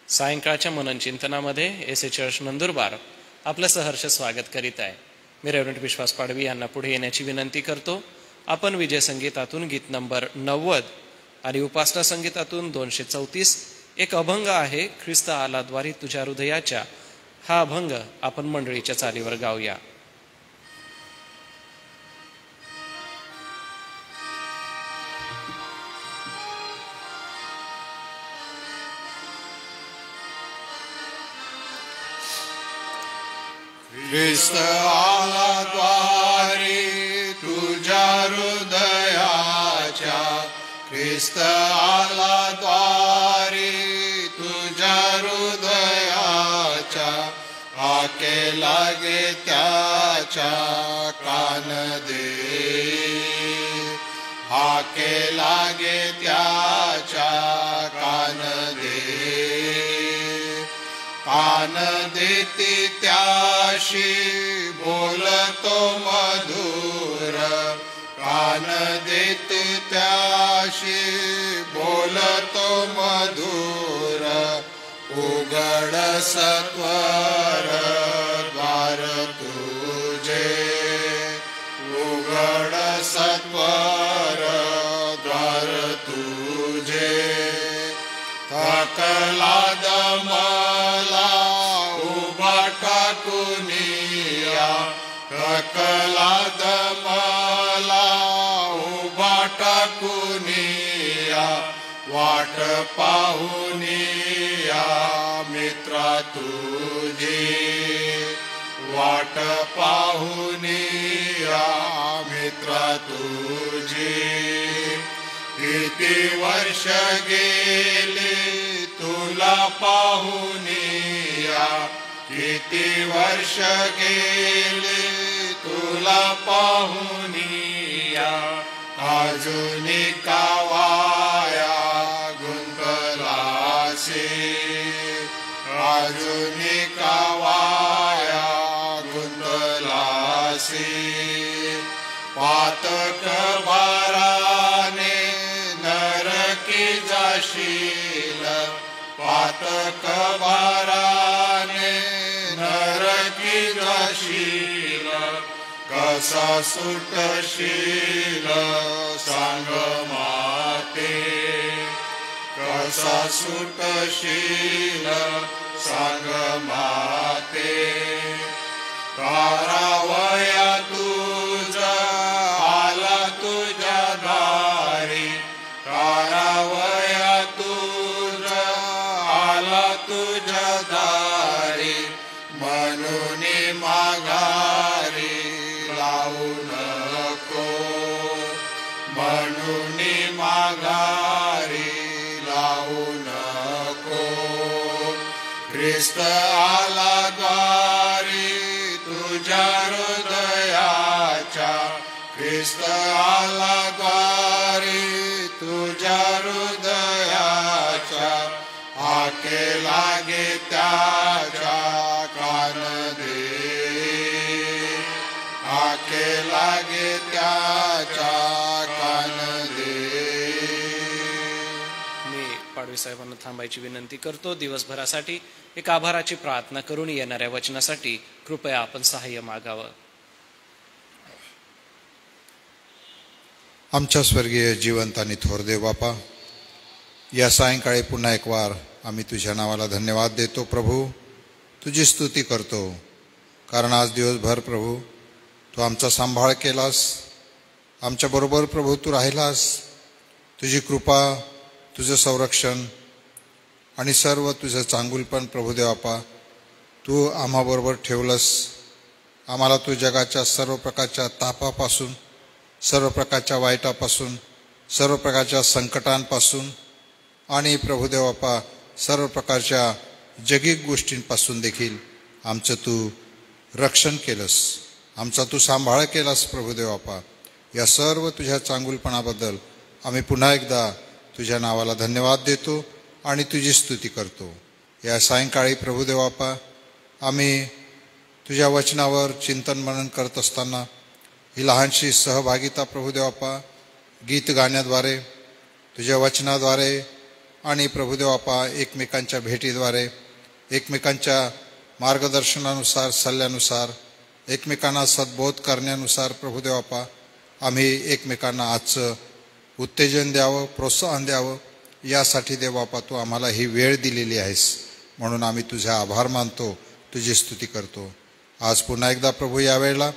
सायंकाळच्या मनन चिंतनामध्ये S A church Nandurbar आपलं सहर्ष स्वागत करीत आहे. मी रेव्हरंड विश्वास पाडवी यांना पुढे येण्याची विनंती करतो. आपण विजय संगीतातून गीत नंबर 90 आणि उपासना संगीतातून 234 एक अभंग आहे, ख्रिस्त आला द्वारी तुझ्या हृदयाच्या. हा अभंग आपण मंडळीच्या चालीवर गाऊया. ख्रिस्त आला द्वारी तुझ्या हृदयाच्या, ख्रिस्त आला द्वारी तुझ्या हृदयाच्या. हाके लागे त्याच्या कान दे, हाके लागे त्याच्या कान दे. कान देती त्याशी बोलतो मधुर, कान देती त्याशी बोलतो मधुर. उघड सत्वर द्वार तुझे, उघड सत्वर द्वार तुझे. थकला दमला उभा टाकूनिया, थकला दमला उभा टाकूनिया. वाट पाहुनिया मित्रा तुझी, वाट पाहुनिया मित्रा तुझी. किती वर्ष गेली तुला पाहुनिया, किती वर्ष गेली तुला पाहुनिया. अजूनी कावाया गुंतलासी, अजूनी कावाया गुंतलासी. पातक भाराने नरकी जाशील, पातक भाराने नरकी जाशील. कसा सुटशील सांग माते, कसा सुटशील सांग माते. कारावया तुझा आला तुझ्या दारी, कारावया तुझा आला तुझ्या दारी. म्हणून माघारी लावू नको, म्हणून माघारी लावू नको. ख्रिस्त आला द्वारी तुझ्या हृदयाच्या, ख्रिस्त आला द्वारी तुझ्या हृदयाच्या. हाके लागे त्याच्या कान दे, हाके लागे त्याच्या कान दे. मी पाडवी साहेबांना थांबायची विनंती करतो. दिवसभरासाठी एक आभाराची प्रार्थना करून येणाऱ्या वचनासाठी कृपया आपण सहाय्य मागावं. आमच्या स्वर्गीय जिवंत आणि थोर देव बापा, या सायंकाळी पुन्हा एक वार आम्ही तुझ्या नावाला धन्यवाद देतो प्रभू, तुझी स्तुती करतो. कारण आज दिवसभर प्रभू तू आमचा सांभाळ केलास, आमच्याबरोबर प्रभू तू राहिलास. तुझी कृपा, तुझं संरक्षण आणि सर्व तुझं चांगुलपण प्रभू देव बापा तू आम्हाबरोबर ठेवलंस. आम्हाला तू जगाच्या सर्व प्रकारच्या तापापासून, सर्व प्रकारच्या वाईटापासून, सर्व प्रकारच्या संकटांपासून आणि प्रभुदेव बापा सर्व प्रकारच्या जगिक गोष्टींपासून देखील आमचं तू रक्षण केलंस, आमचा तू सांभाळ केलास प्रभुदेव बापा. या सर्व तुझ्या चांगुलपणाबद्दल आम्ही पुन्हा एकदा तुझ्या नावाला धन्यवाद देतो आणि तुझी स्तुती करतो. या सायंकाळी प्रभुदेव बापा आम्ही तुझ्या वचनावर चिंतन मनन करत असताना ही लहानशी सहभागिता प्रभुदेव बापा गीत गाण्याद्वारे, तुझ्या वचनाद्वारे आणि प्रभुदेव आपा एकमेकांच्या भेटीद्वारे, एकमेकांच्या मार्गदर्शनानुसार, सल्ल्यानुसार, एकमेकांना सद्बोध करण्यानुसार प्रभुदेव आपा आम्ही एकमेकांना आजचं उत्तेजन द्यावं, प्रोत्साहन द्यावं, यासाठी देव बापा तू आम्हाला ही वेळ दिलेली आहेस, म्हणून आम्ही तुझे आभार मानतो, तुझी स्तुती करतो. आज पुन्हा एकदा प्रभू यावेळेला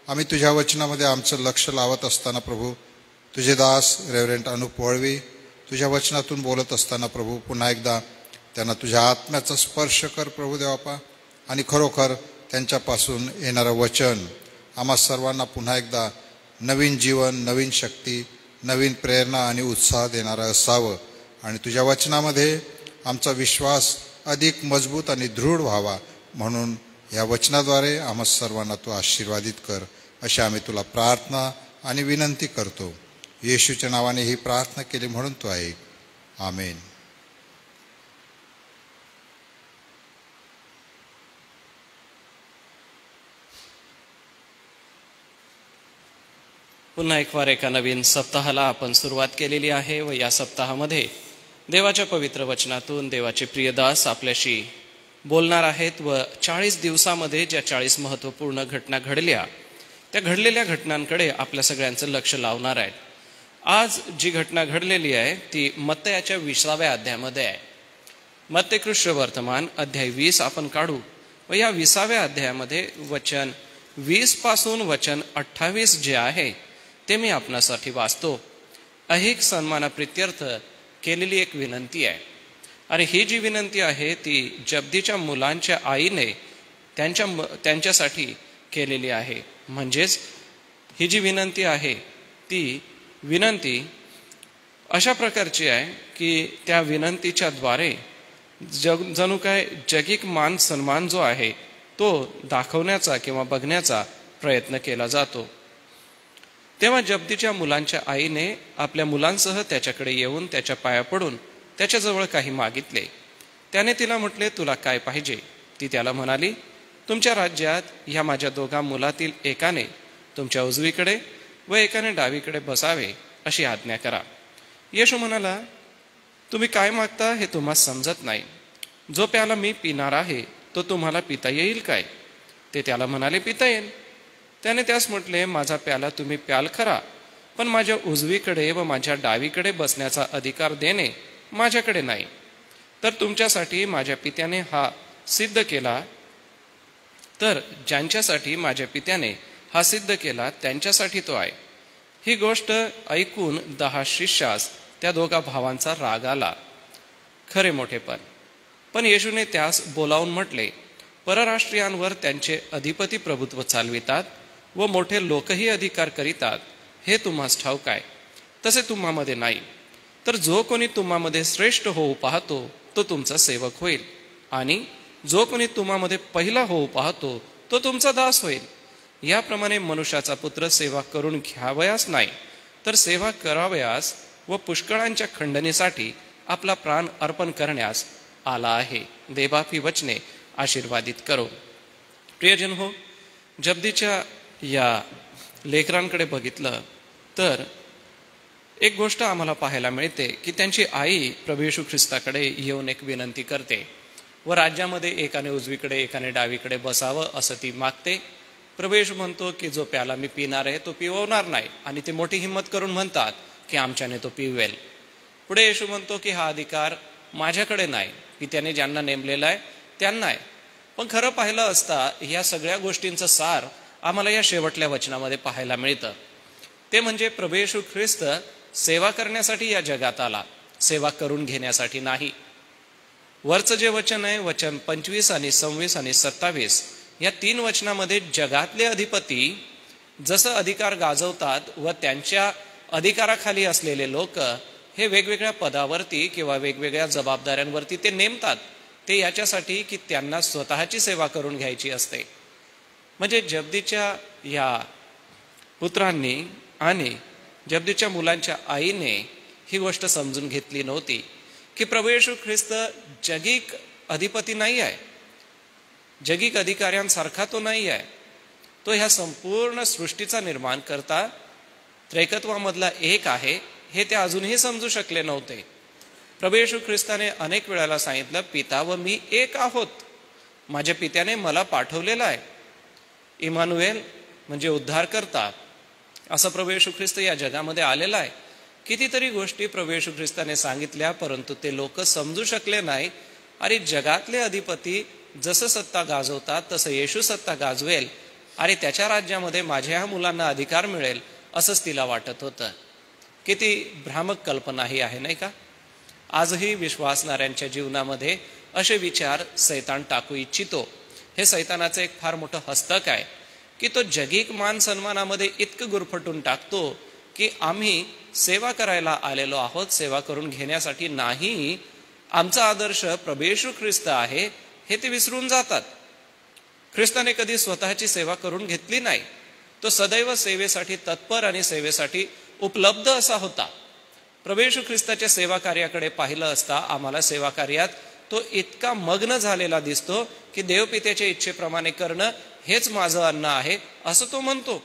आम्ही तुझ्या वचनामध्ये आमचं लक्ष लावत असताना प्रभू, तुझे दास रेव्हरंट अनुप वळवी तुझ्या वचनातून बोलत असताना प्रभू पुन्हा एकदा त्यांना तुझ्या आत्म्याचा स्पर्श कर प्रभू देवापा, आणि खरोखर त्यांच्यापासून येणारं वचन आम्हा सर्वांना पुन्हा एकदा नवीन जीवन, नवीन शक्ती, नवीन प्रेरणा आणि उत्साह देणारं असावं, आणि तुझ्या वचनामध्ये आमचा विश्वास अधिक मजबूत आणि दृढ व्हावा, म्हणून या वचनाद्वारे आम्हा सर्वांना तू आशीर्वादित कर, अशी आम्ही तुला प्रार्थना आणि विनंती करतो. येशूच्या नावाने ही प्रार्थना केली म्हणून तू ऐक. आमेन. पुन्हा एक वार एका नवीन सप्ताहाला आपण सुरुवात केलेली आहे व या सप्ताहामध्ये देवाच्या पवित्र वचनातून देवाचे प्रियदास आपल्याशी बोलणार आहेत व 40 दिवसामध्ये ज्या 40 महत्त्वपूर्ण घटना घडल्या त्या घडलेल्या घटनांकडे आपल्या सगळ्यांचं लक्ष लावणार आहे. आज जी घटना घडलेली आहे ती मत्तयाच्या 20व्या अध्यायामध्ये आहे. मत्तेकृष्ण वर्तमान अध्याय 20 आपण काढू व या 20व्या अध्यायामध्ये वचन 20 पासून वचन 28 जे आहे ते मी आपणासाठी वाचतो. ऐहिक सन्मानाप्रित्यर्थ केलेली एक विनंती आहे, आणि ही जी विनंती आहे ती जब्दीच्या मुलांच्या आईने त्यांच्यासाठी केलेली आहे. म्हणजेच ही जी विनंती आहे ती विनंती अशा प्रकारची आहे की त्या विनंतीच्या द्वारे जणू काय जगिक मान सन्मान जो आहे तो दाखवण्याचा किंवा बघण्याचा प्रयत्न केला जातो. तेव्हा जब्दीच्या मुलांच्या आईने आपल्या मुलांसह त्याच्याकडे येऊन त्याच्या पाया पडून त्याच्याजवळ काही मागितले. त्याने तिला म्हटले, तुला काय पाहिजे? ती त्याला म्हणाली, तुमच्या राज्यात ह्या माझ्या 2 मुलातील एकाने तुमच्या उजवीकडे व एकाने डावीकडे बसावे अशी आज्ञा करा. येशू म्हणाला, तुम्ही काय मागता हे तुम्हाला समजत नाही. जो प्याला मी पिणार आहे तो तुम्हाला पिता येईल काय? ते त्याला म्हणाले, पिता येईल. त्याने त्यास म्हटले, माझा प्याला तुम्ही प्याल खरा, पण माझ्या उजवीकडे व माझ्या डावीकडे बसण्याचा अधिकार देणे माझ्याकडे नाही. तर तुमच्यासाठी माझ्या पित्याने हा सिद्ध केला, तर ज्यांच्यासाठी माझ्या पित्याने हा सिद्ध केला त्यांच्यासाठी तो आहे. ही गोष्ट ऐकून 10 शिष्यास त्या 2 भावांचा राग आला, खरे मोठेपण. पण येशूने त्यास बोलावून म्हटले, परराष्ट्रीयांवर त्यांचे अधिपती प्रभुत्व चालवितात व मोठे लोकही अधिकार करीतात, हे तुम्हास ठाऊक आहे. तसे तुम्हामध्ये नाही. तर जो कोणी तुम्हामध्ये श्रेष्ठ होऊ पाहतो तो तुमचा सेवक होईल, आणि जो कोणी तुम्हामध्ये पहिला होऊ पाहतो तो तुमचा दास होईल. याप्रमाणे मनुष्याचा पुत्र सेवा करून घ्यावयास नाही, तर सेवा करावयास व पुष्कळांच्या खंडणीसाठी आपला प्राण अर्पण करण्यास आला आहे. देवबापी वचने आशीर्वादित करो. प्रियजन हो, जब्दीच्या या लेकरांकडे बघितलं तर एक गोष्ट आम्हाला पाहायला मिळते की त्यांची आई प्रभू येशू ख्रिस्ताकडे येऊन एक विनंती करते व राज्यामध्ये एकाने उजवीकडे एकाने डावीकडे बसावं असं ती मागते. प्रभू येशू म्हणतो की जो प्याला मी पिणार आहे तो पिवणार नाही, आणि ते मोठी हिंमत करून म्हणतात की आमच्याने तो पिवेल. पुढे येशू म्हणतो की हा अधिकार माझ्याकडे नाही, की त्याने ज्यांना नेमलेला आहे त्यांना आहे. पण खरं पाहिलं असता या सगळ्या गोष्टींचं सार आम्हाला या शेवटल्या वचनामध्ये पाहायला मिळतं. ते म्हणजे प्रभू येशू ख्रिस्त सेवा करण्यासाठी या जगात आला, सेवा करून घेण्यासाठी नाही. वरचं जे वचन आहे, वचन 25 आणि 26 आणि 27, या 3 वचनामध्ये जगातले अधिपती जसं अधिकार गाजवतात व त्यांच्या अधिकाराखाली असलेले लोक हे वेगवेगळ्या पदावरती किंवा वेगवेगळ्या जबाबदाऱ्यांवरती ते नेमतात, ते याच्यासाठी की त्यांना स्वतःची सेवा करून घ्यायची असते. म्हणजे जब्दीच्या या पुत्रांनी आणि जब्दीच्या मुलांच्या आईने ही गोष्ट समजून घेतली नव्हती की प्रभू येशू ख्रिस्त जगिक अधिपती नाही आहे, जगिक अधिकाऱ्यांसारखा तो नाही आहे. तो ह्या संपूर्ण सृष्टीचा निर्माण करता त्रैकत्वामधला एक आहे, हे ते अजूनही समजू शकले नव्हते. प्रभू येशू ख्रिस्ताने अनेक वेळेला सांगितलं, पिता व मी एक आहोत. माझ्या पित्याने मला पाठवलेलं आहे. इमानुएल म्हणजे उद्धारकर्ता, असं प्रभू येशू ख्रिस्त या जगामध्ये आलेला आहे. कितीतरी गोष्टी प्रभू येशू ख्रिस्ताने सांगितल्या, परंतु ते लोक समजू शकले नाही. आणि जगातले अधिपती जसं सत्ता गाजवतात तसं येशू सत्ता गाजवेल आणि त्याच्या राज्यामध्ये माझ्या ह्या मुलांना अधिकार मिळेल असंच तिला वाटत होतं. किती भ्रामक कल्पना ही आहे नाही का? आजही विश्वासणाऱ्यांच्या जीवनामध्ये असे विचार सैतान टाकू इच्छितो. हे सैतानाचं एक फार मोठं हस्तक आहे की तो जगिक मान सन्मानामध्ये इतकं गुरफटून टाकतो की आम्ही सेवा करायला आलेलो आहोत, सेवा करून घेण्यासाठी नाही. आमचा आदर्श प्रभू येशू ख्रिस्त आहे हे ते विसरून जातात. ख्रिस्ताने कधी स्वतःची सेवा करून घेतली नाही. तो सदैव सेवेसाठी तत्पर आणि सेवेसाठी उपलब्ध असा होता. प्रभू येशू ख्रिस्ताच्या सेवा कार्याकडे पाहिलं असता आम्हाला सेवा कार्यात तो इतका मग्न झालेला दिसतो की देवपित्याच्या इच्छेप्रमाणे करणं हेच माझं अन्न आहे असं तो म्हणतो.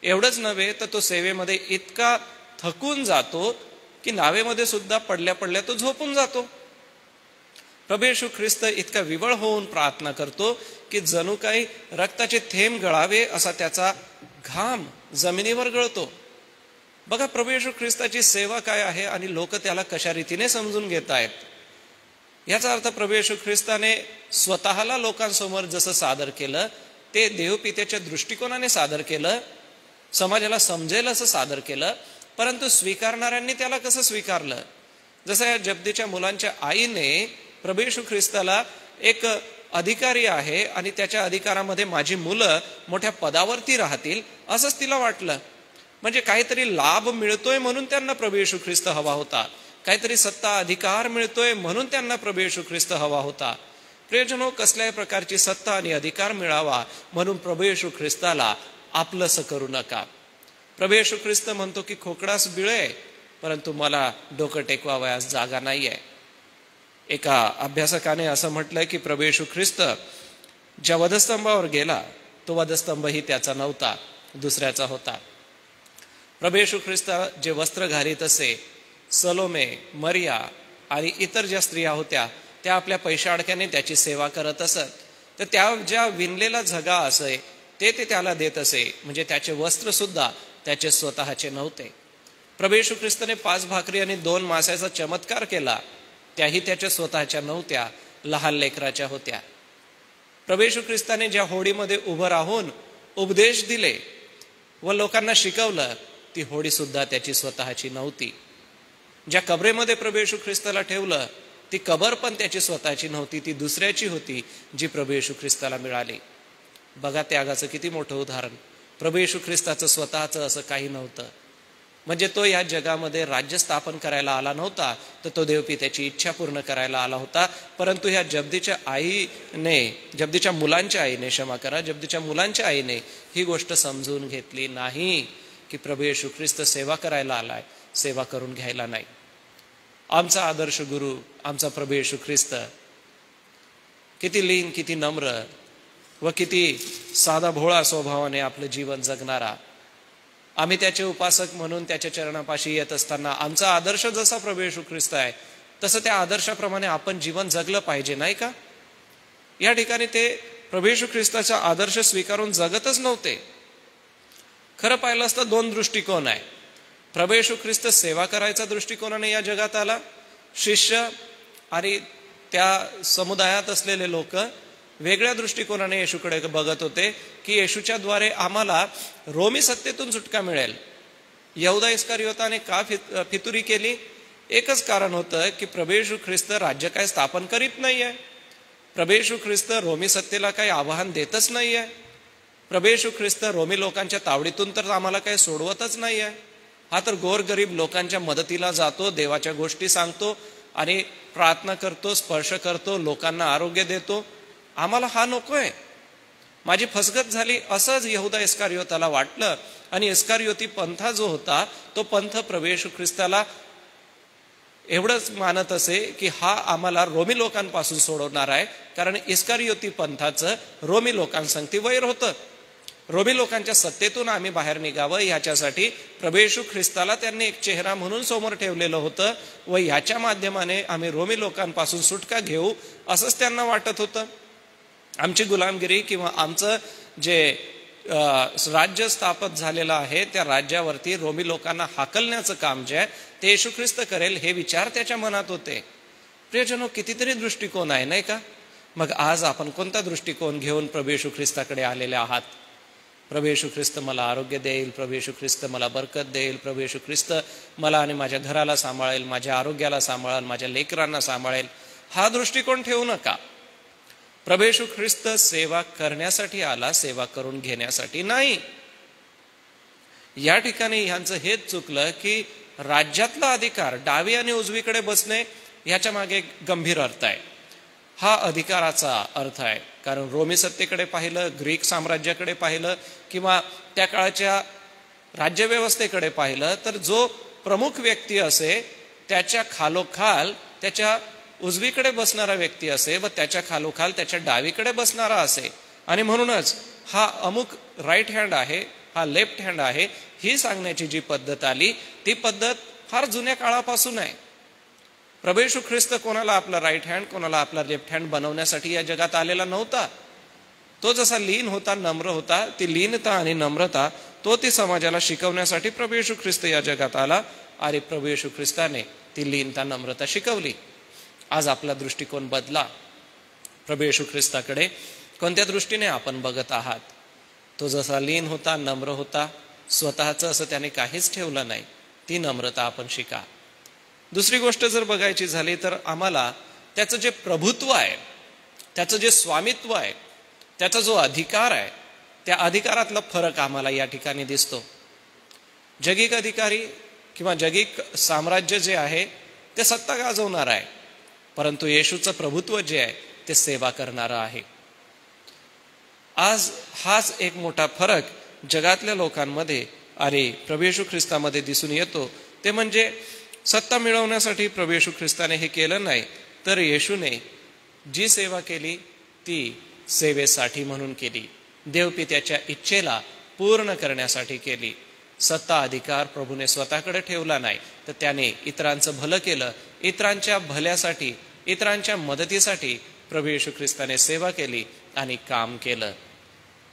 एवढंच नव्हे तर तो सेवेमध्ये इतका थकून जातो की नावेमध्ये सुद्धा पडल्या पडल्या तो झोपून जातो. प्रभू येशू ख्रिस्त इतका विवळ होऊन प्रार्थना करतो की जणू काही रक्ताचे थेंब गळावे असा त्याचा घाम जमिनीवर गळतो. बघा प्रभू येशू ख्रिस्ताची सेवा काय आहे आणि लोक त्याला कशा रीतीने समजून घेत आहेत. याचा अर्थ प्रभू येशू ख्रिस्ताने स्वतःला लोकांसमोर जसं सादर केलं ते देवपित्याच्या दृष्टिकोनाने सादर केलं, समाजाला समजेल असं सादर केलं. परंतु स्वीकारणाऱ्यांनी त्याला कसं स्वीकारलं? जसं या जब्दीच्या मुलांच्या आईने प्रभू येशू ख्रिस्ताला एक अधिकारी आहे आणि त्याच्या अधिकारामध्ये माझी मुलं मोठ्या पदावरती राहतील असंच तिला वाटलं. म्हणजे काहीतरी लाभ मिळतोय म्हणून त्यांना प्रभू येशू ख्रिस्त हवा होता, काहीतरी सत्ता अधिकार मिळतोय म्हणून त्यांना प्रभू येशू ख्रिस्त हवा होता. प्रियजनो, कसल्याही प्रकारची सत्ता आणि अधिकार मिळावा म्हणून प्रभू येशू ख्रिस्ताला आपलंसं करू नका. प्रभू येशू ख्रिस्त म्हणतो की खोकडास बिळे, परंतु मला डोकं टेकवावयास जागा नाहीये. एका अभ्यासकाने असं म्हटलंय की प्रभू येशू ख्रिस्त ज्या वधस्तंभावर गेला तो वधस्तंभही त्याचा नव्हता, दुसऱ्याचा होता. प्रभू येशू ख्रिस्त जे वस्त्र घालीत असे, सलोमे, मरिया आणि इतर ज्या स्त्रिया होत्या त्या आपल्या पैशाअडक्याने त्याची सेवा करत असत. तर त्या ज्या विणलेला झगा असे ते त्याला देत असे, म्हणजे त्याचे वस्त्र सुद्धा त्याचे स्वतःचे नव्हते. प्रभू येशू ख्रिस्ताने 5 भाकरी आणि 2 माशाचा चमत्कार केला, त्याही त्याच्या स्वतःच्या नव्हत्या, लहान लेकराच्या होत्या. प्रभू येशू ख्रिस्ताने ज्या होडीमध्ये उभं राहून उपदेश दिले व लोकांना शिकवलं ती होडी सुद्धा त्याची स्वतःची नव्हती. ज्या कबरेमध्ये प्रभू येशू ख्रिस्ताला ठेवलं ती कबर पण त्याची स्वतःची नव्हती, ती दुसऱ्याची होती जी प्रभू येशू ख्रिस्ताला मिळाली. बघा त्यागाचं किती मोठं उदाहरण. प्रभू येशू ख्रिस्ताचं स्वतःचं असं काही नव्हतं. म्हणजे तो या जगामध्ये राज्य स्थापन करायला आला नव्हता, तर तो देवपित्याची इच्छा पूर्ण करायला आला होता. परंतु ह्या जब्दीच्या मुलांच्या आईने ही गोष्ट समजून घेतली नाही की प्रभू येशू ख्रिस्त सेवा करायला आलाय, सेवा करून घ्यायला नाही. आमचा आदर्श गुरु आमचा प्रभू येशू ख्रिस्त किती लीन, किती नम्र व किती साधा भोळा स्वभावाने आपलं जीवन जगणारा. आम्ही त्याचे उपासक म्हणून त्याच्या चरणापाशी येत असताना आमचा आदर्श जसा प्रभू येशू ख्रिस्त आहे तसं त्या आदर्शाप्रमाणे आपण जीवन जगलं पाहिजे नाही का? या ठिकाणी ते प्रभू येशू ख्रिस्ताचा आदर्श स्वीकारून जगतच नव्हते. खरं पाहिलं असतं 2 दृष्टिकोन आहे. प्रभू येशू ख्रिस्त सेवा करायचा दृष्टिकोनाने या जगात आला. शिष्य आणि त्या समुदायात असलेले लोक वेगळ्या दृष्टिकोनाने येशूकडे बघत होते की येशूच्या द्वारे आम्हाला रोमी सत्तेतून सुटका मिळेल. यहुदा इस्कारियोताने का फितुरी केली? एकच कारण होतं की प्रभू येशू ख्रिस्त राज्य काय स्थापन करीत नाहीये. प्रभू येशू ख्रिस्त रोमी सत्तेला काही आव्हान देतच नाहीये. प्रभू येशू ख्रिस्त रोमी लोकांच्या तावडीतून तर आम्हाला काही सोडवतच नाहीये. हा तर गोरगरीब लोकांच्या मदतीला जातो, देवाच्या गोष्टी सांगतो आणि प्रार्थना करतो, स्पर्श करतो, लोकांना आरोग्य देतो. आम्हाला हा नकोय. माझी फसगत झाली असंच यहुदा इस्कारियोताला वाटलं आणि इस्कारियोती पंथा जो होता तो पंथ प्रभू येशू ख्रिस्ताला एवढंच मानत असे की हा आम्हाला रोमी लोकांपासून सोडवणार आहे, कारण इस्कारियोती पंथाचं रोमी लोकांसंगती वैर होतं. रोमी लोकांच्या सत्तेतून आम्ही बाहेर निघावं ह्याच्यासाठी प्रभू येशू ख्रिस्ताला त्यांनी एक चेहरा म्हणून समोर ठेवलेलं होतं व ह्याच्या माध्यमाने आम्ही रोमी लोकांपासून सुटका घेऊ असंच त्यांना वाटत होतं. आमची गुलामगिरी किंवा आमचं जे राज्य स्थापित झालेलं आहे त्या राज्यावरती रोमी लोकांना हाकलण्याचं काम जे आहे ते येशू ख्रिस्त करेल हे विचार त्याच्या मनात होते. प्रियजनो, कितीतरी दृष्टिकोन आहे नाही का? मग आज आपण कोणता दृष्टिकोन घेऊन प्रभू येशू ख्रिस्ताकडे आलेले आहात? प्रभू येशू ख्रिस्त मला आरोग्य देईल, प्रभू येशू ख्रिस्त मला बरकत देईल, प्रभू येशू ख्रिस्त मला आणि माझ्या घराला सांभाळेल, माझ्या आरोग्याला सांभाळेल, माझ्या लेकरांना सांभाळेल, हा दृष्टिकोन ठेवू नका. प्रभू येशू ख्रिस्त सेवा करण्यासाठी आला, सेवा करून घेण्यासाठी नाही. या ठिकाणी ह्यांचं हेच चुकलं की राज्यातला अधिकार डावी आणि उजवीकडे बसणे ह्याच्या मागे गंभीर अर्थ आहे. हा अधिकाराचा अर्थ आहे. कारण रोमी सत्तेकडे पाहिलं, ग्रीक साम्राज्याकडे पाहिलं किंवा त्या काळाच्या राज्यव्यवस्थेकडे पाहिलं तर जो प्रमुख व्यक्ती असे त्याच्या खालोखाल त्याच्या उजवीकडे बसणारा व्यक्ती असे व त्याच्या खालोखाल त्याच्या डावीकडे बसणारा असे. आणि म्हणूनच हा अमुक राईट हँड आहे, हा लेफ्ट हँड आहे, ही सांगण्याची जी पद्धत आली ती पद्धत फार जुन्या काळापासून आहे. प्रभू येशू ख्रिस्त कोणाला आपला राईट हँड कोणाला आपला लेफ्ट हँड बनवण्यासाठी या जगात आलेला नव्हता. तो जसा लीन होता, नम्र होता, ती लीनता आणि नम्रता तो ती समाजाला शिकवण्यासाठी प्रभू येशू ख्रिस्त या जगात आला आणि प्रभू येशू ख्रिस्ताने ती लीनता नम्रता शिकवली. आज आपला दृष्टिकोन बदला. प्रभू येशू ख्रिस्ताकडे कोणत्या दृष्टीने आपण बघत आहात? तो जसा लीन होता, नम्र होता, स्वतःचं असं त्याने काहीच ठेवलं नाही, ती नम्रता आपण शिका. दुसरी गोष्ट जर बघायची झाली तर आम्हाला त्याचं जे प्रभुत्व आहे, त्याचं जे स्वामित्व आहे, त्याचा जो अधिकार आहे, त्या अधिकारातला फरक आम्हाला या ठिकाणी दिसतो. जगिक अधिकारी किंवा जगिक साम्राज्य जे आहे ते सत्ता गाजवणार आहे, परंतु येशूचं प्रभुत्व जे आहे ते सेवा करणारं आहे. आज हाच एक मोठा फरक जगातल्या लोकांमध्ये आणि प्रभू येशू ख्रिस्तामध्ये दिसून येतो. ते म्हणजे सत्ता मिळवण्यासाठी प्रभू येशू ख्रिस्ताने हे केलं नाही, तर येशूने जी सेवा केली ती सेवेसाठी म्हणून केली, देवपित्याच्या इच्छेला पूर्ण करण्यासाठी केली. सत्ता अधिकार प्रभूने स्वतःकडे ठेवला नाही, तर त्याने इतरांचं भलं केलं, इतरांच्या भल्यासाठी, इतरांच्या मदतीसाठी प्रभू येशू ख्रिस्ताने सेवा केली आणि काम केलं.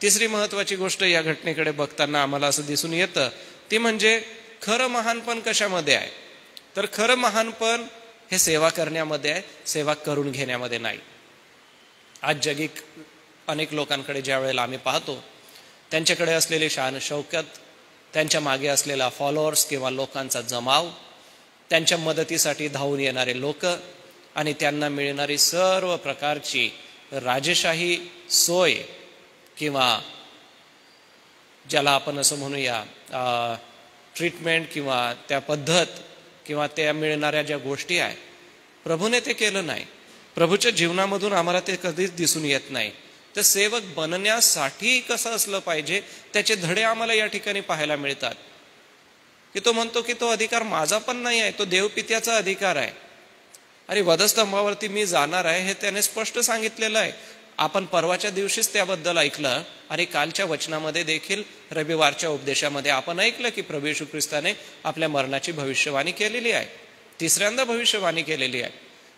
तिसरी महत्वाची गोष्ट या घटनेकडे बघताना आम्हाला असं दिसून येतं ती म्हणजे खरं महानपण कशामध्ये आहे? तर खरं महानपण हे सेवा करण्यामध्ये आहे, सेवा करून घेण्यामध्ये नाही. आज जगिक अनेक लोकांकडे ज्या वेळेला आम्ही पाहतो त्यांच्याकडे असलेली शान शौकत, त्यांच्या मागे असलेला फॉलोअर्स किंवा लोकांचा जमाव, त्यांच्या मदतीसाठी धावून येणारे लोक आणि त्यांना मिळणारी सर्व प्रकारची राजेशाही सोय किंवा ज्याला आपण असं म्हणूया ट्रीटमेंट किंवा त्या पद्धत किंवा त्या मिळणाऱ्या ज्या गोष्टी आहे, प्रभूने ते केलं नाही. प्रभूच्या जीवनामधून आम्हाला ते कधीच दिसून येत नाही. तर सेवक बनण्यासाठी कसं असलं पाहिजे त्याचे धडे आम्हाला या ठिकाणी पाहायला मिळतात. की तो म्हणतो की तो अधिकार माझा पण नाही आहे, तो देवपित्याचा अधिकार आहे. अरे वधस्तंभावरती मी जाणार आहे हे त्याने स्पष्ट सांगितलेलं आहे. आपण परवाच्या दिवशीच त्याबद्दल ऐकलं आणि कालच्या वचनामध्ये देखील रविवारच्या उपदेशामध्ये आपण ऐकलं की प्रभू येशू ख्रिस्ताने आपल्या मरणाची भविष्यवाणी केलेली आहे, तिसऱ्यांदा भविष्यवाणी केलेली आहे.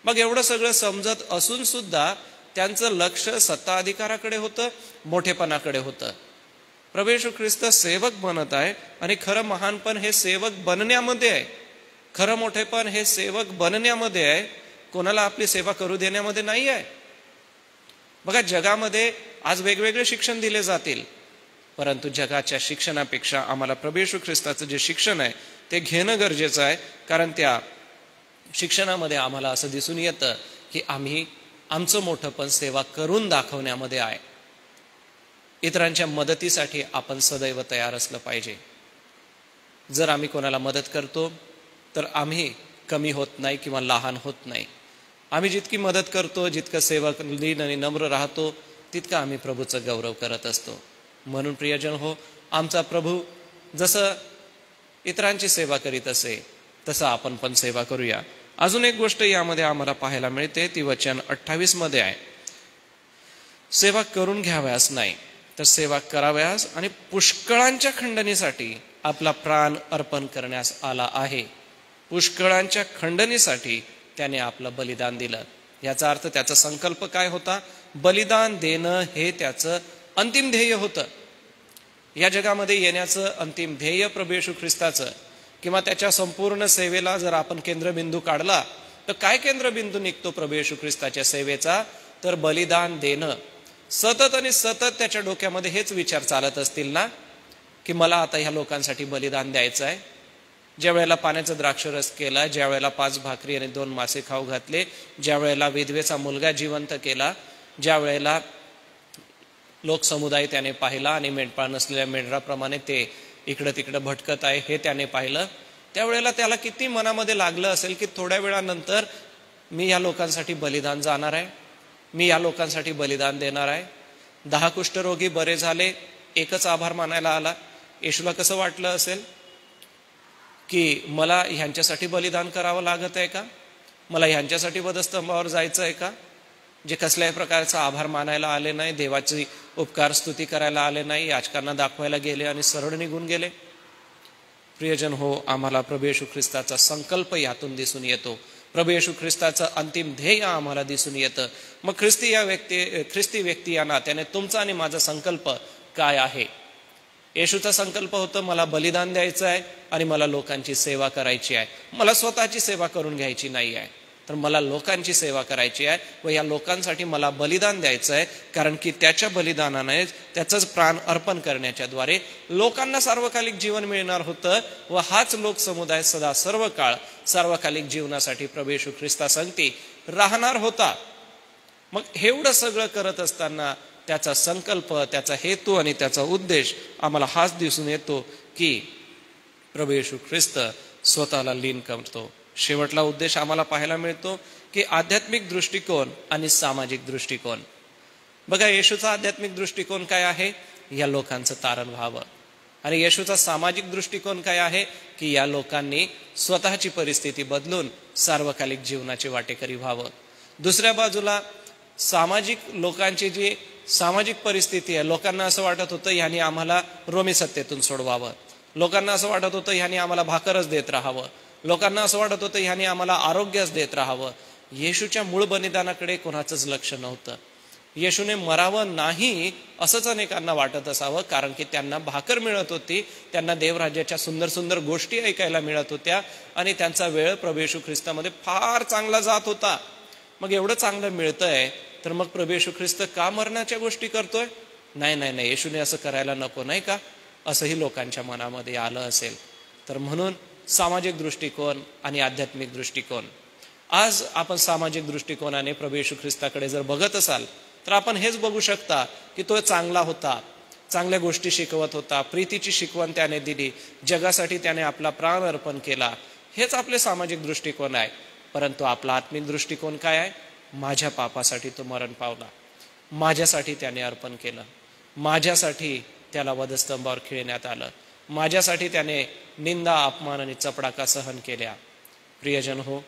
मग एवढं सगळं समजत असून सुद्धा त्यांचं लक्ष सत्ता अधिकाराकडे होतं, मोठेपणाकडे होतं. प्रभू येशू ख्रिस्त सेवक बनत आहे आणि खरं महानपण हे सेवक बनण्यामध्ये आहे, खरं मोठेपण हे सेवक बनण्यामध्ये आहे, कोणाला आपली सेवा करू देण्यामध्ये नाही आहे. बघा, जगामध्ये आज वेगवेगळे शिक्षण दिले जातील, परंतु जगाच्या शिक्षणापेक्षा आम्हाला प्रभू येशू ख्रिस्ताचं जे शिक्षण आहे ते घेणं गरजेचं आहे. कारण त्या शिक्षणामध्ये आम्हाला असं दिसून येतं की आम्ही आमचं मोठंपण सेवा करून दाखवण्यामध्ये आहे. इतरांच्या मदतीसाठी आपण सदैव तयार असलं पाहिजे. जर आम्ही कोणाला मदत करतो तर आम्ही कमी होत नाही किंवा लहान होत नाही. आम्ही जितकी मदत करतो, जितकं सेवक लीन आणि नम्र राहतो, तितकं आम्ही प्रभूचा गौरव करत असतो. म्हणून प्रियजन हो, आमचा प्रभू जसं इतरांची सेवा करीत असे तसं आपण पण सेवा करूया. अजून एक गोष्ट यामध्ये आम्हाला पाहायला मिळते, ती वचन 28 मध्ये आहे. सेवा करून घ्याव्यास नाही तर सेवा कराव्यास आणि पुष्कळांच्या खंडणीसाठी आपला प्राण अर्पण करण्यास आला आहे. पुष्कळांच्या खंडणीसाठी त्याने आपलं बलिदान दिलं. याचा अर्थ त्याचा संकल्प काय होता? बलिदान देणं हे त्याचं अंतिम ध्येय होतं. या जगामध्ये येण्याचं अंतिम ध्येय प्रभू येशू ख्रिस्ताचं किंवा त्याच्या संपूर्ण सेवेला जर आपण केंद्रबिंदू काढला तर काय केंद्रबिंदू निघतो प्रभू येशू ख्रिस्ताच्या सेवेचा? तर बलिदान देणं. सतत आणि सतत त्याच्या डोक्यामध्ये हेच विचार चालत असतील ना, की मला आता ह्या लोकांसाठी बलिदान द्यायचं आहे. ज्या वेळेला पाण्याचा द्राक्षरस केला, ज्या वेळेला 5 भाकरी आणि 2 मासे खाऊ घातले, ज्या वेळेला विधवेचा मुलगा जिवंत केला, ज्या वेळेला लोकसमुदाय त्याने पाहिला आणि मेंढपाळ नसलेल्या मेंढराप्रमाणे ते इकडं तिकडं भटकत आहे हे त्याने पाहिलं, त्यावेळेला त्याला किती मनामध्ये लागलं असेल की थोड्या वेळानंतर मी या लोकांसाठी बलिदान जाणार आहे, मी या लोकांसाठी बलिदान देणार आहे. 10 कुष्ठरोगी बरे झाले, एकच आभार मानायला आला. येशूला कसं वाटलं असेल की मला ह्यांच्यासाठी बलिदान करावं लागत आहे का? मला ह्यांच्यासाठी वधस्तंभावर जायचं आहे का? जे कसल्याही प्रकारचा आभार मानायला आले नाही, देवाची उपकार स्तुती करायला आले नाही, याचकांना दाखवायला गेले आणि सरळ निघून गेले. प्रियजन हो, आम्हाला प्रभू येशू ख्रिस्ताचा संकल्प यातून दिसून येतो. प्रभू येशू ख्रिस्ताचं अंतिम ध्येय आम्हाला दिसून येतं. मग ख्रिस्ती व्यक्ती या नात्याने तुमचा आणि माझा संकल्प काय आहे? येशूचा संकल्प होतं मला बलिदान द्यायचं आहे आणि मला लोकांची सेवा करायची आहे. मला स्वतःची सेवा करून घ्यायची नाही आहे, तर मला लोकांची सेवा करायची आहे व या लोकांसाठी मला बलिदान द्यायचं आहे. कारण की त्याच्या बलिदानाने, त्याचंच प्राण अर्पण करण्याच्या द्वारे लोकांना सार्वकालिक जीवन मिळणार होतं व हाच लोकसमुदाय सदा सर्व काळ सार्वकालिक जीवनासाठी प्रभू येशू ख्रिस्तासंगती राहणार होता. मग एवढं सगळं करत असताना त्याचा संकल्प, त्याचा हेतू आणि त्याचा उद्देश आम्हाला हाच दिसून येतो की प्रभू येशू ख्रिस्त स्वतःला लीन करतो. शेवटला उद्देश आम्हाला पाहायला मिळतो की आध्यात्मिक दृष्टिकोन आणि सामाजिक दृष्टिकोन. बघा, येशूचा आध्यात्मिक दृष्टिकोन काय आहे? या लोकांचं तारण व्हावं. आणि येशूचा सामाजिक दृष्टिकोन काय आहे? की या लोकांनी स्वतःची परिस्थिती बदलून सार्वकालिक जीवनाचे वाटेकरी व्हावं. दुसऱ्या बाजूला सामाजिक लोकांची जी सामाजिक परिस्थिती आहे, लोकांना असं वाटत होतं ह्यानी आम्हाला रोमी सत्तेतून सोडवावं, लोकांना असं वाटत होतं ह्यानी आम्हाला भाकरच देत राहावं, लोकांना असं वाटत होतं ह्याने आम्हाला आरोग्यच देत राहावं. येशूच्या मूळ बलिदानाकडे कोणाचंच लक्ष नव्हतं. येशूने मरावं नाही असंच अनेकांना वाटत असावं, कारण की त्यांना भाकर मिळत होती, त्यांना देवराज्याच्या सुंदर सुंदर गोष्टी ऐकायला मिळत होत्या आणि त्यांचा वेळ प्रभू येशू ख्रिस्तामध्ये फार चांगला जात होता. मग एवढं चांगलं मिळतंय तर मग प्रभू येशू ख्रिस्त का मरणाच्या गोष्टी करतोय? नाही, येशूने असं करायला नको नाही का, असंही लोकांच्या मनामध्ये आलं असेल. तर म्हणून सामाजिक दृष्टिकोन आणि आध्यात्मिक दृष्टिकोन. आज आपण सामाजिक दृष्टिकोनाने प्रभू येशू ख्रिस्ताकडे जर बघत असाल तर आपण हेच बघू शकता की तो चांगला होता, चांगल्या गोष्टी शिकवत होता, प्रीतीची शिकवण त्याने दिली, जगासाठी त्याने आपला प्राण अर्पण केला. हेच आपले सामाजिक दृष्टिकोन आहे. परंतु आपला आत्मिक दृष्टिकोन काय आहे? माझ्या पापासाठी तो मरण पावला, माझ्यासाठी त्याने अर्पण केलं, माझ्यासाठी त्याला वधस्तंभावर खिळण्यात आलं, माझ्यासाठी त्याने निंदा, अपमान आणि चपडाका सहन केल्या. प्रियजन हो,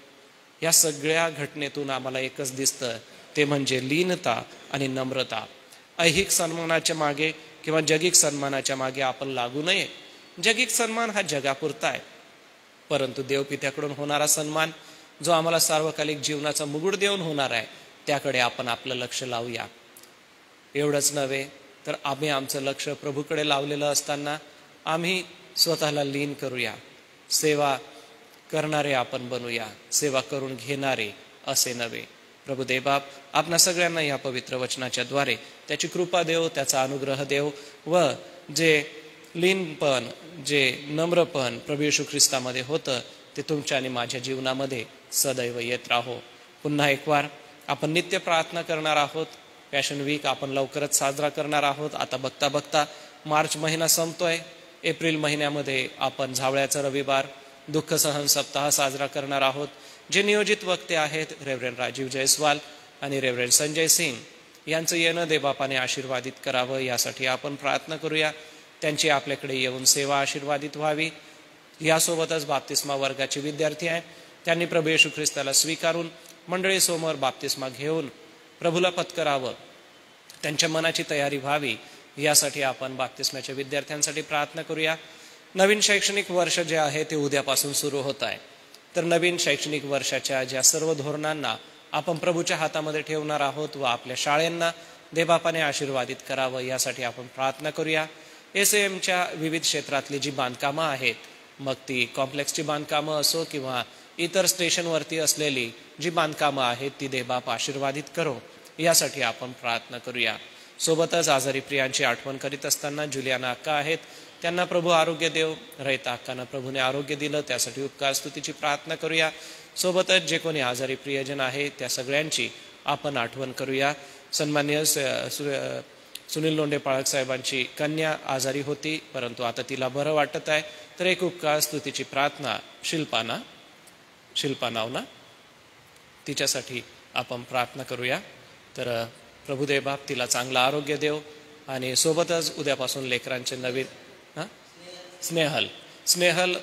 या सगळ्या घटनेतून आम्हाला एकच दिसतं, ते म्हणजे लीनता आणि नम्रता. ऐहिक सन्मानाच्या मागे किंवा जगिक सन्मानाच्या मागे आपण लागू नये. जगिक सन्मान हा जगापुरता आहे, परंतु देवपित्याकडून होणारा सन्मान जो आम्हाला सार्वकालिक जीवनाचा मुकुट देऊन होणार आहे, त्याकडे आपण आपलं लक्ष लावूया. एवढंच नव्हे तर आम्ही आमचं लक्ष प्रभूकडे लावलेलं असताना आम्ही स्वतःला लीन करूया, सेवा करणारे आपण बनूया, सेवा करून घेणारे असे नव्हे. प्रभू देवबाप आपणा सगळ्यांना या पवित्र वचनाच्या द्वारे त्याची कृपा देव, त्याचा अनुग्रह देव व जे लीनपण, जे नम्रपण प्रभू येशू ख्रिस्तामध्ये होतं ते तुमच्या आणि माझ्या जीवनामध्ये सदैव येत राहो. पुन्हा एक वार आपण नित्य प्रार्थना करणार आहोत. पॅशन वीक आपण लवकरच साजरा करणार आहोत. आता बघता बघता मार्च महिना संपतोय. एप्रिल महिन्यामध्ये आपण झावळ्याचा रविवार, दुःख सहन सप्ताह साजरा करणार आहोत. जे नियोजित वक्ते आहेत रेव्हरेंड राजीव जयस्वाल आणि रेव्हरेंड संजय सिंग यांचं येणं देवबापाने आशीर्वादित करावं यासाठी आपण प्रार्थना करूया. त्यांची आपल्याकडे येऊन सेवा आशीर्वादित व्हावी. यासोबतच बाप्तिस्मा वर्गाचे विद्यार्थी आहे, त्यांनी प्रभू येशू ख्रिस्ताला स्वीकारून मंडळीसमोर बाप्तिस्मा घेऊन प्रभूला पत्करावं, त्यांच्या मनाची तयारी व्हावी यासाठी आपण बाप्तिस्म्याच्या विद्यार्थ्यांसाठी प्रार्थना करूया. नवीन शैक्षणिक वर्ष जे आहे ते उद्यापासून सुरू होत आहे. तर नवीन शैक्षणिक वर्षाच्या ज्या सर्व धोरणांना आपण प्रभूच्या हातामध्ये ठेवणार आहोत व आपल्या शाळांना देवबापाने आशीर्वादित करावं यासाठी आपण प्रार्थना करूया. SAMच्या विविध क्षेत्रातली जी बांधकामं आहेत, मग ती कॉम्प्लेक्सची बांधकामं असो किंवा इतर स्टेशनवरती असलेली जी बांधकामं आहेत ती देवबाप आशीर्वादित करो यासाठी आपण प्रार्थना करूया. सोबतच आजारी प्रियांची आठवण करीत असताना जुलियाना अक्का आहेत, त्यांना प्रभू आरोग्य देव. रयता अक्कांना प्रभूने आरोग्य दिलं त्यासाठी उपकार स्तुतीची प्रार्थना करूया. सोबतच जे कोणी आजारी प्रियजन आहे त्या सगळ्यांची आपण आठवण करूया. सन्मान्य सुनील लोंढे पाळक साहेबांची कन्या आजारी होती, परंतु आता तिला बरं वाटत आहे. तर एक उपकार स्तुतीची प्रार्थना शिल्पा नावना तिच्यासाठी आपण प्रार्थना करूया. तर प्रभुदेव बाप तिला चांगलं आरोग्य देव. आणि सोबतच उद्यापासून लेकरांचे नवीन स्नेहल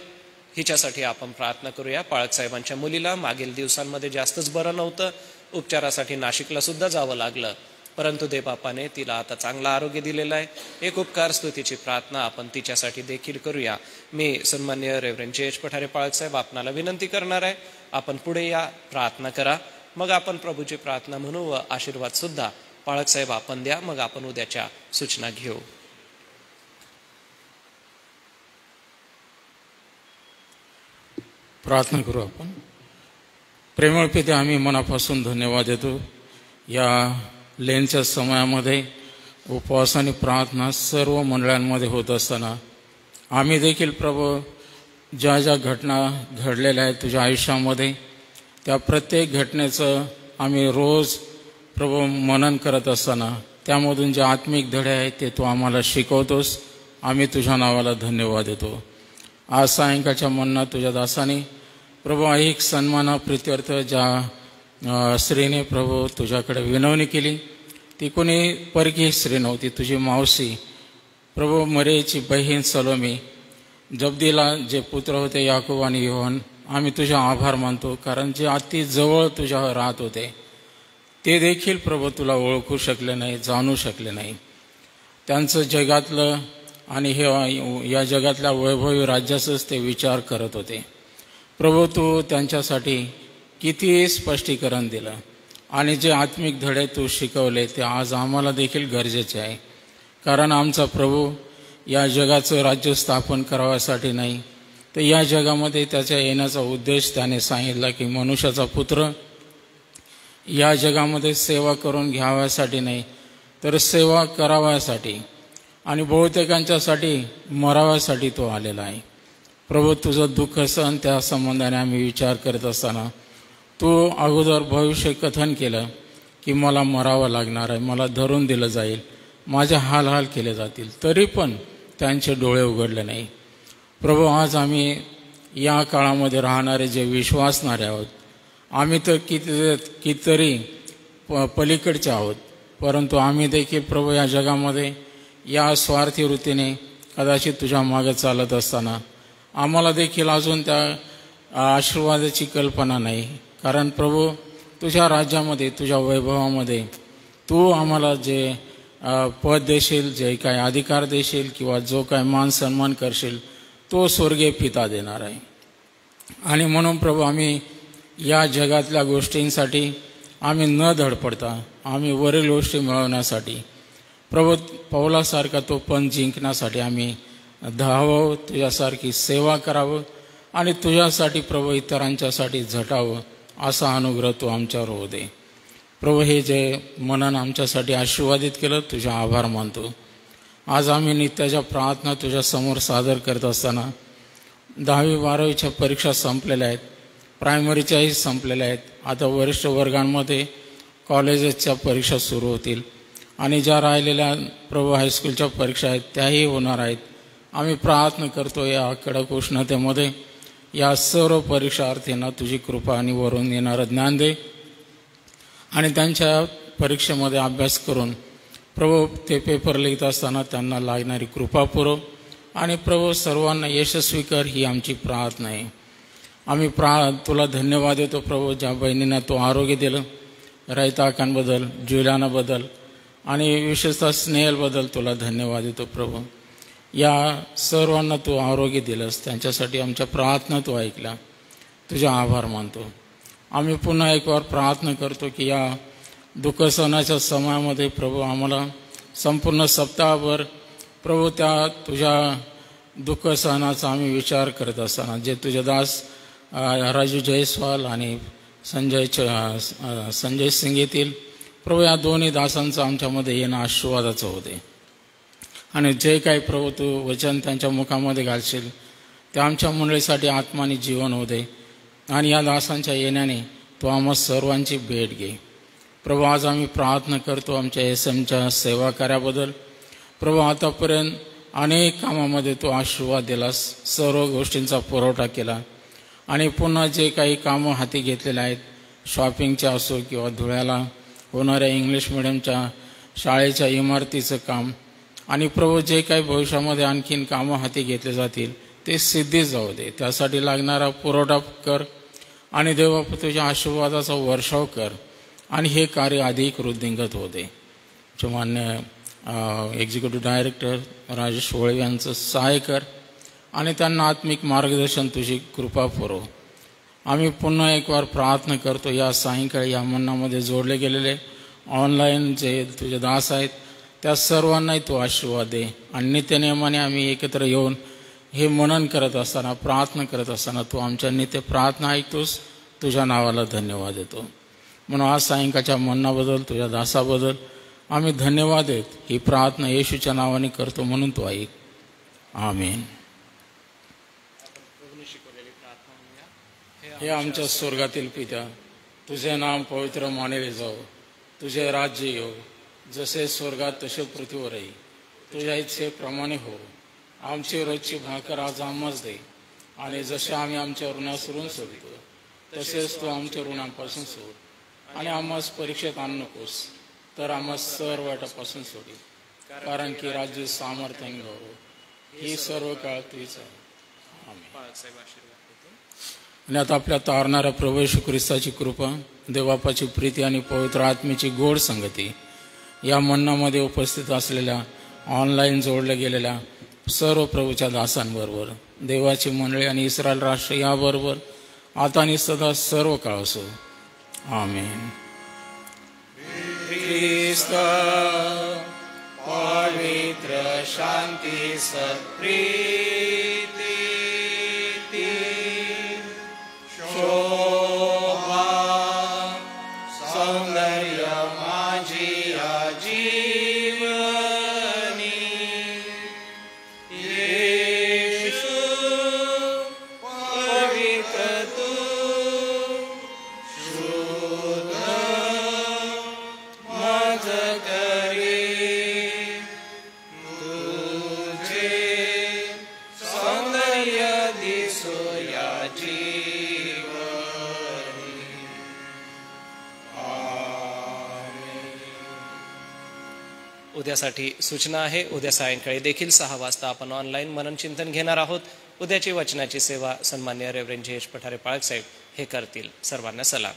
हिच्यासाठी आपण प्रार्थना करूया. पाळक साहेबांच्या मुलीला मागील दिवसांमध्ये जास्तच बरं नव्हतं, उपचारासाठी नाशिकला सुद्धा जावं लागलं, परंतु देवबापाने तिला आता चांगलं आरोग्य दिलेलं आहे. एक उपकार स्तुतीची प्रार्थना आपण तिच्यासाठी देखील करूया. मी सन्मान्य रेव्हरंड JH पठारे पाळक साहेब आपणाला विनंती करणार आहे, आपण पुढे या, प्रार्थना करा. मग आपण प्रभूची प्रार्थना म्हणू व आशीर्वाद सुद्धा पाळक साहेब आपण द्या. मग आपण उद्याच्या सूचना घेऊ. प्रार्थना करू आपण. प्रेमळ पिते, आम्ही मनापासून धन्यवाद देतो. या लेनच्या समयामध्ये उपवास आणि प्रार्थना सर्व मंडळांमध्ये होत असताना आम्ही देखील प्रभू ज्या ज्या घटना घडलेल्या आहेत तुझ्या आयुष्यामध्ये, त्या प्रत्येक घटनेचं आम्ही रोज प्रभू मनन करत असताना त्यामधून जे आत्मिक धडे आहेत ते तू आम्हाला शिकवतोस. आम्ही तुझ्या नावाला धन्यवाद देतो. आज सायंकाळच्या मननात तुझ्या दासाने प्रभू ऐक सन्माना प्रित्यर्थ ज्या स्त्रीने प्रभू तुझ्याकडे विनवणी केली, ती कोणी परकी स्त्री नव्हती, तुझी मावशी प्रभू मरियेची बहीण सलोमी, जब्दीला जे पुत्र होते याकूब आणि योहान. आम्ही तुझा आभार मानतो, कारण जे अति जवळ तुझ्या राहत होते ते देखील प्रभू तुला ओळखू शकले नाही, जाणू शकले नाही. त्यांचं जगातलं आणि हे या जगातल्या वैभवी राज्याचंच ते विचार करत होते. प्रभू तू त्यांच्यासाठी किती स्पष्टीकरण दिलं आणि जे आत्मिक धडे तू शिकवले ते आज आम्हाला देखील गरजेचे आहे. कारण आमचा प्रभू या जगाचं राज्य स्थापन कराव्यासाठी नाही, तर या जगामध्ये त्याच्या येण्याचा उद्देश त्याने सांगितला की मनुष्याचा पुत्र या जगामध्ये सेवा करून घ्याव्यासाठी नाही, तर सेवा कराव्यासाठी आणि बहुतेकांच्यासाठी मराव्यासाठी तो आलेला आहे. प्रभू तुझं दुःख सहन त्या संबंधाने आम्ही विचार करत असताना तू अगोदर भविष्य कथन केलं की मला मरावं लागणार आहे, मला धरून दिलं जाईल, माझे हाल केले जातील, तरी पण त्यांचे डोळे उघडले नाही. प्रभू आज आम्ही या काळामध्ये राहणारे जे विश्वासणारे आहोत, आम्ही तर कितीतरी पलीकडचे आहोत, परंतु आम्ही देखील प्रभू या जगामध्ये या स्वार्थी वृत्तीने कदाचित तुझ्या मागे चालत असताना आम्हाला देखील अजून त्या आशीर्वादाची कल्पना नाही. कारण प्रभू तुझ्या राज्यामध्ये तुझ्या वैभवामध्ये तू आम्हाला जे पद देशील, जे काय अधिकार देशील किंवा जो काय मान सन्मान करशील तो स्वर्गीय पिता देणार आहे. आणि म्हणून प्रभू आम्ही या जगातल्या गोष्टींसाठी आम्ही न धडपडता आम्ही वरील गोष्टी मिळवण्यासाठी प्रभू पौलासारखा तो पण जिंकण्यासाठी आम्ही धावावं, तुझ्यासारखी सेवा करावं आणि तुझ्यासाठी प्रभू इतरांच्यासाठी झटावं असा अनुग्रह तू आमच्यावर होऊ दे. प्रभू हे जे मनन आमच्यासाठी आशीर्वादित केलं तुझा आभार मानतो. आज आम्ही नित्याच्या प्रार्थना तुझ्या समोर सादर करत असताना 10वी 12वीच्या परीक्षा संपलेल्या आहेत, प्रायमरीच्याही संपलेल्या आहेत. आता वरिष्ठ वर्गांमध्ये कॉलेजेसच्या परीक्षा सुरू होतील आणि ज्या राहिलेल्या प्रभू हायस्कूलच्या परीक्षा आहेत त्याही होणार आहेत. आम्ही प्रार्थना करतो या कडक उष्णतेमध्ये या सर्व परीक्षार्थींना तुझी कृपा आणि वरून येणारं ज्ञान दे आणि त्यांच्या परीक्षेमध्ये अभ्यास करून प्रभू ते पेपर लिहित असताना त्यांना लागणारी कृपा पुरव आणि प्रभू सर्वांना यशस्वी कर ही आमची प्रार्थना आहे. आम्ही तुला धन्यवाद देतो प्रभू, ज्या बहिणींना तू आरोग्य दिलं, रयताकांबद्दल, जुलियानाबद्दल आणि विशेषतः स्नेहलबद्दल तुला धन्यवाद देतो प्रभू. या सर्वांना तू आरोग्य दिलंस, त्यांच्यासाठी आमच्या प्रार्थना तू ऐकल्या, तुझे आभार मानतो. आम्ही पुन्हा एक वार प्रार्थना करतो की या दुःख सणाच्या समयामध्ये प्रभू आम्हाला संपूर्ण सप्ताहभर प्रभू त्या तुझ्या दुःख सणाचा आम्ही विचार करत असताना जे तुझे दास राजू जयस्वाल आणि संजय सिंग येथील प्रभू या दोन्ही दासांचं आमच्यामध्ये येणं आशीर्वादाचं होते. आणि जे काही प्रभू तू वचन त्यांच्या मुखामध्ये घालशील ते आमच्या मंडळीसाठी आत्माने जीवन होते. आणि या दासांच्या येण्याने तू आम्हा सर्वांची भेट घे प्रभू. आज आम्ही प्रार्थना करतो आमच्या SMच्या सेवा कार्याबद्दल प्रभू. आतापर्यंत अनेक कामामध्ये तू आशीर्वाद दिलास, सर्व गोष्टींचा पुरवठा केला. आणि पुन्हा जे काही कामं हाती घेतलेले आहेत, शॉपिंगचे असो किंवा धुळ्याला होणाऱ्या इंग्लिश मिडियमच्या शाळेच्या इमारतीचं काम, आणि प्रभू जे काही भविष्यामध्ये आणखीन कामं हाती घेतले जातील ते सिद्धी जाऊ दे, त्यासाठी लागणारा पुरवठा कर. आणि देवा तुझ्या आशीर्वादाचा वर्षाव कर आणि हे कार्य अधिक वृद्धिंगत होते. मान्य एक्झिक्युटिव्ह डायरेक्टर राजेश वळवे यांचं सहाय्य कर आणि त्यांना आत्मिक मार्गदर्शन तुझी कृपा पुरव. आम्ही पुन्हा एक वार प्रार्थना करतो या सायंकाळी या मन्नामध्ये जोडले गेलेले ऑनलाईन जे तुझे दास आहेत त्या सर्वांनाही तू आशीर्वाद दे. आणि नित्यनियमाने आम्ही एकत्र येऊन हे मनन करत असताना, प्रार्थना करत असताना तू आमच्या नित्य प्रार्थना ऐकतोस. तुझ्या नावाला धन्यवाद देतो. म्हणून आज सायंकाळच्या मन्नाबद्दल तुझ्या दासाबद्दल आम्ही धन्यवाद देत ही प्रार्थना येशूच्या नावाने करतो म्हणून तू ऐक. आमेन. हे आमच्या स्वर्गातील पित्या, तुझे नाम पवित्र मानले जाओ, तुझे राज्य येऊ, जसे स्वर्गात तसे पृथ्वीवरही तुझ्या इच्छेप्रमाणे हो. आमची रोजची भाकर आज आम्हाच दे, आणि जसे आम्ही आमच्या ऋणास ऋण सोडतो तसेच तू आमच्या ऋणांपासून सोड. आणि आम्हास परीक्षेत आणू नकोस, तर आम्हा सर्व वाटापासून सोडी. कारण की राज्य, सामर्थ्य आणि गौरव ही सर्व काळ तुझीच आहे. आणि आता आपल्या तारणाऱ्या प्रभू येशू ख्रिस्ताची कृपा, देवबापाची प्रीती आणि पवित्र आत्म्याची गोड संगती या मन्नामध्ये उपस्थित असलेल्या ऑनलाईन जोडल्या गेलेल्या सर्व प्रभूच्या दासांबरोबर, देवाची मंडळी आणि इस्रायल राष्ट्र याबरोबर आता आणि सदा सर्व काळ असो. आमेन. ख्रिस्त पवित्र शांती सत्प्रीती शोभा सौंदर्य माझी जीवनी येशू पवित्र तू शुद्ध मज करी तुझे सौंदर्य दिसो या उद्यासाठी सूचना आहे. उद्या सायंकाळी देखील 6 वाजता आपण ऑनलाईन मनन चिंतन घेणार आहोत. उद्याची वचनाची सेवा सन्मान्य रेव्हरेंड JH पठारे पाळक साहेब हे करतील. सर्वांना सलाम.